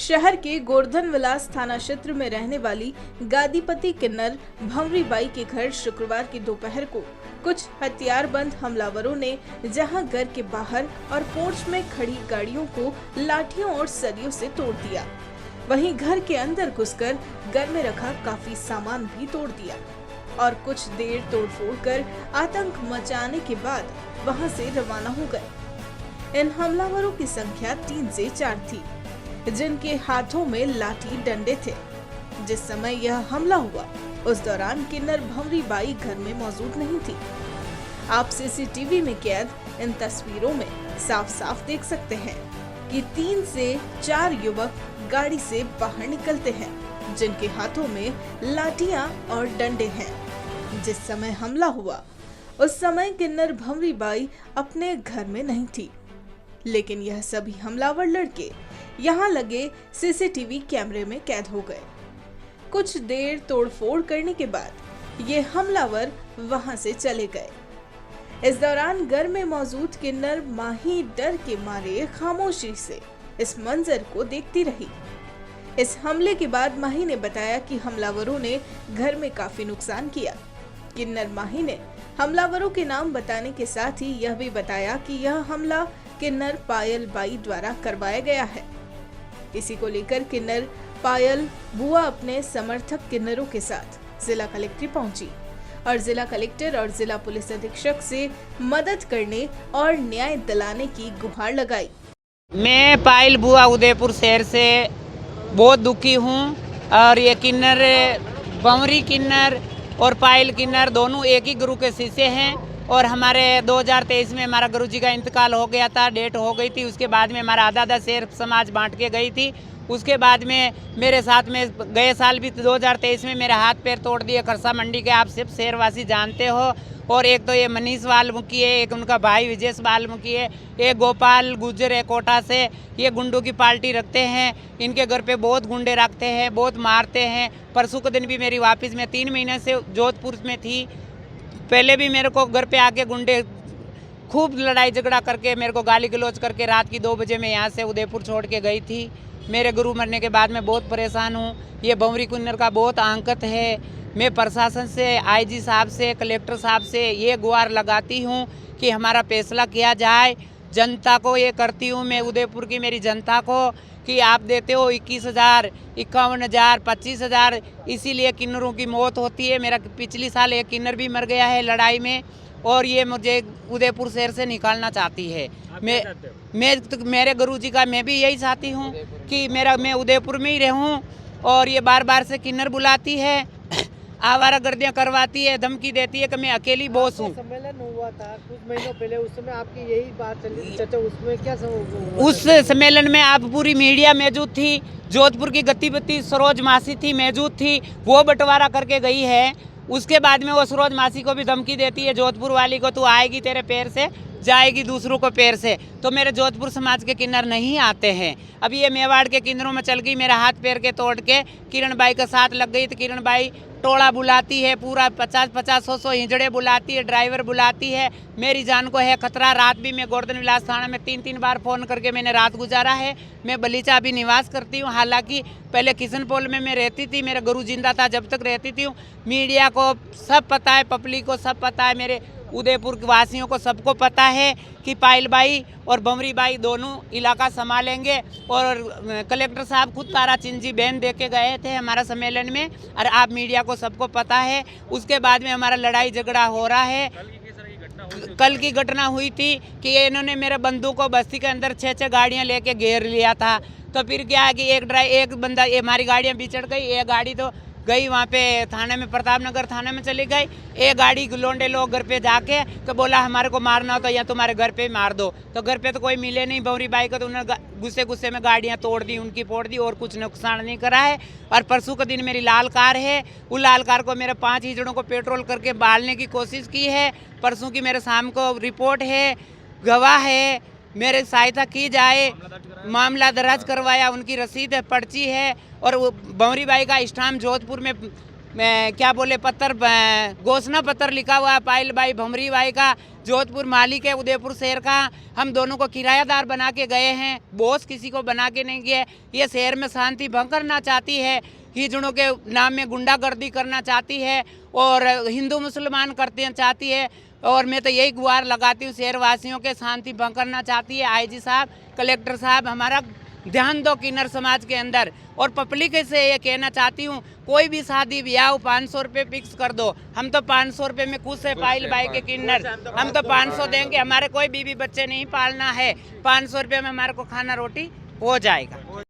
शहर के गोवर्धन विलास थाना क्षेत्र में रहने वाली गादीपति किन्नर भंवरी बाई के घर शुक्रवार की दोपहर को कुछ हथियारबंद हमलावरों ने जहां घर के बाहर और पोर्च में खड़ी गाड़ियों को लाठियों और सरियों से तोड़ दिया, वहीं घर के अंदर घुसकर घर में रखा काफी सामान भी तोड़ दिया और कुछ देर तोड़फोड़ कर आतंक मचाने के बाद वहां से रवाना हो गए। इन हमलावरों की संख्या 3 से 4 थी, जिनके हाथों में लाठी डंडे थे। जिस समय यह हमला हुआ उस दौरान किन्नर भंवरी बाई घर में मौजूद नहीं थी। आप सीसीटीवी में कैद इन तस्वीरों में साफ साफ देख सकते हैं कि 3 से 4 युवक गाड़ी से बाहर निकलते हैं, जिनके हाथों में लाठियां और डंडे हैं। जिस समय हमला हुआ उस समय किन्नर भंवरी बाई अपने घर में नहीं थी, लेकिन यह सभी हमलावर लड़के यहाँ लगे सीसीटीवी कैमरे में कैद हो गए। कुछ देर तोड़फोड़ करने के बाद ये हमलावर वहां से चले गए। इस दौरान घर में मौजूद किन्नर माही डर के मारे खामोशी से इस मंजर को देखती रही। इस हमले के बाद माही ने बताया कि हमलावरों ने घर में काफी नुकसान किया। किन्नर माही ने हमलावरों के नाम बताने के साथ ही यह भी बताया कि यह हमला किन्नर पायल बाई द्वारा करवाया गया है। इसी को लेकर किन्नर पायल बुआ अपने समर्थक किन्नरों के साथ जिला कलेक्ट्रेट पहुंची और जिला कलेक्टर और जिला पुलिस अधीक्षक से मदद करने और न्याय दिलाने की गुहार लगाई। मैं पायल बुआ उदयपुर शहर से बहुत दुखी हूँ और ये किन्नर भंवरी किन्नर और पायल किन्नर दोनों एक ही गुरु के शिष्य हैं और हमारे 2023 में हमारा गुरुजी का इंतकाल हो गया था, डेट हो गई थी। उसके बाद में हमारा आधा शेर समाज बांट के गई थी। उसके बाद में मेरे साथ में गए साल भी 2023 में मेरे हाथ पैर तोड़ दिए खरसा मंडी के, आप सब शहरवासी जानते हो। और एक तो ये मनीष वाल्मीकि है, एक उनका भाई विजेश वाल्मीकि है, एक गोपाल गुजर है कोटा से। ये गुंडों की पार्टी रखते हैं, इनके घर पे बहुत गुंडे रखते हैं, बहुत मारते हैं। परसों के दिन भी मेरी वापस में 3 महीने से जोधपुर में थी, पहले भी मेरे को घर पे आके गुंडे खूब लड़ाई झगड़ा करके मेरे को गाली गलौज करके रात की 2 बजे मैं यहाँ से उदयपुर छोड़ के गई थी। मेरे गुरु मरने के बाद मैं बहुत परेशान हूँ। ये भंवरी किन्नर का बहुत आंकत है। मैं प्रशासन से, आईजी साहब से, कलेक्टर साहब से ये गुहार लगाती हूँ कि हमारा फैसला किया जाए। जनता को ये करती हूँ मैं, उदयपुर की मेरी जनता को, कि आप देते हो 21,000, 51,000, 25,000, इसीलिए किन्नरों की मौत होती है। मेरा पिछली साल एक किन्नर भी मर गया है लड़ाई में और ये मुझे उदयपुर शहर से निकालना चाहती है। मेरे गुरुजी का मैं भी यही चाहती हूँ कि मैं उदयपुर में ही रहूँ। और ये बार बार से किन्नर बुलाती है, आवारागर्दियाँ करवाती है, धमकी देती है कि मैं अकेली बॉस हूँ। सम्मेलन हुआ था कुछ महीनों पहले, उस समय आपकी यही बात चली चर्चा, उसमें क्या उस सम्मेलन में आप पूरी मीडिया मौजूद थी, जोधपुर की गतिविधि सरोज मासी थी मौजूद थी, वो बंटवारा करके गई है। उसके बाद में वो सरोज मासी को भी धमकी देती है जोधपुर वाली को, तू आएगी तेरे पैर से, जाएगी दूसरों को पैर से। तो मेरे जोधपुर समाज के किन्नर नहीं आते हैं। अब ये मेवाड़ के किन्नरों में चल गई, मेरा हाथ पैर के तोड़ के किरण बाई का साथ लग गई। तो किरण बाई टोला बुलाती है, पूरा 50-50, 100-100 हिजड़े बुलाती है, ड्राइवर बुलाती है। मेरी जान को है खतरा। रात भी मैं गोवर्धन विलास थाना में 3-3 बार फ़ोन करके मैंने रात गुजारा है। मैं बलीचा अभी निवास करती हूँ, हालांकि पहले किशनपोल में मैं रहती थी, मेरा गुरु जिंदा था जब तक रहती थी। मीडिया को सब पता है, पब्लिक को सब पता है, मेरे उदयपुर वासियों को सबको पता है कि पायल बाई और भंवरी बाई दोनों इलाका संभालेंगे। और कलेक्टर साहब खुद तारा चिंजी बहन दे के गए थे हमारा सम्मेलन में, और आप मीडिया को सबको पता है। उसके बाद में हमारा लड़ाई झगड़ा हो रहा है। कल की घटना हुई थी कि इन्होंने मेरे बंधु को बस्ती के अंदर 6-6 गाड़ियाँ लेके घेर लिया था। तो फिर क्या है कि एक बंदा, हमारी गाड़ियाँ बिछड़ गई, एक गाड़ी तो गई वहाँ पे थाने में, प्रताप नगर थाने में चली गई। एक गाड़ी लोंडे लोग घर पे जाके तो बोला हमारे को मारना हो तो या तुम्हारे घर पे मार दो। तो घर पे तो कोई मिले नहीं भंवरी बाई को, तो उन्होंने गुस्से गुस्से में गाड़ियाँ तोड़ दी, उनकी फोड़ दी और कुछ नुकसान नहीं करा है। और परसों के दिन मेरी लाल कार है, उस लाल कार को मेरे 5 हिजड़ों को पेट्रोल करके बालने की कोशिश की है। परसों की मेरे शाम को रिपोर्ट है, गवाह है, मेरे सहायता की जाए। मामला दर्ज करवाया, उनकी रसीद है, पर्ची है। और भंवरी बाई का स्टाम्प जोधपुर में क्या बोले पत्र घोषणा पत्र लिखा हुआ है पायल बाई भंवरी बाई का, जोधपुर मालिक है उदयपुर शहर का। हम दोनों को किरायादार बना के गए हैं, बॉस किसी को बना के नहीं गए। ये शहर में शांति भंग करना चाहती है, हिजड़ों के नाम में गुंडागर्दी करना चाहती है और हिंदू मुसलमान करते चाहती है। और मैं तो यही गुहार लगाती हूँ शहरवासियों के, शांति भंग करना चाहती है। आईजी साहब, कलेक्टर साहब, हमारा ध्यान दो किन्नर समाज के अंदर। और पब्लिक से ये कहना चाहती हूँ, कोई भी शादी ब्याह 500 रुपये फिक्स कर दो। हम तो 500 रुपये में खुश है पायल बाई के किन्नर, हम तो 500 देंगे। हमारे कोई बीवी बच्चे नहीं पालना है, 500 रुपये में हमारे को खाना रोटी हो जाएगा।